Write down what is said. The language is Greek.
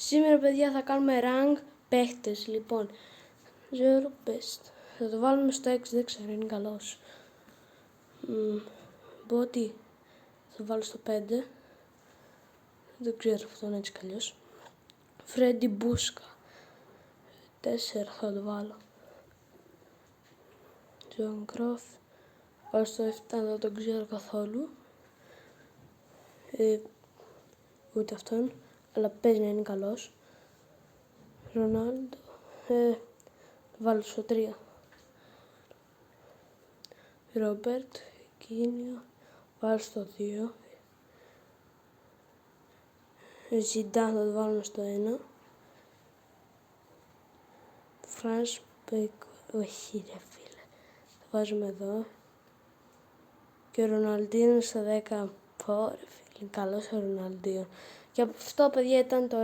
Σήμερα, παιδιά, θα κάνουμε rank παίχτες. Λοιπόν, zero best. Θα το βάλουμε στο 6, δεν ξέρω, είναι καλός. Μπότι θα βάλω στο 5. Δεν ξέρω αυτόν έτσι κι αλλιώς. Φρέντι Μπούσκα 4 θα το βάλω. Τζον Κρόφ πάω στο 7, δεν τον ξέρω καθόλου. Ούτε αυτόν, αλλά παίζει να είναι καλός. Ρονάλντο το βάλω στο 3. Ρόμπερτ Κίνιο βάλω στο 2. Ζιντάν θα το βάλουμε στο 1. Φρανς Μπέικ, όχι ρε φίλε, το βάζουμε εδώ. Και ο Ροναλντίνο στο 10. Πω ρε φίλε, καλός ο Ροναλντίνο. Και αυτό, παιδιά, ήταν το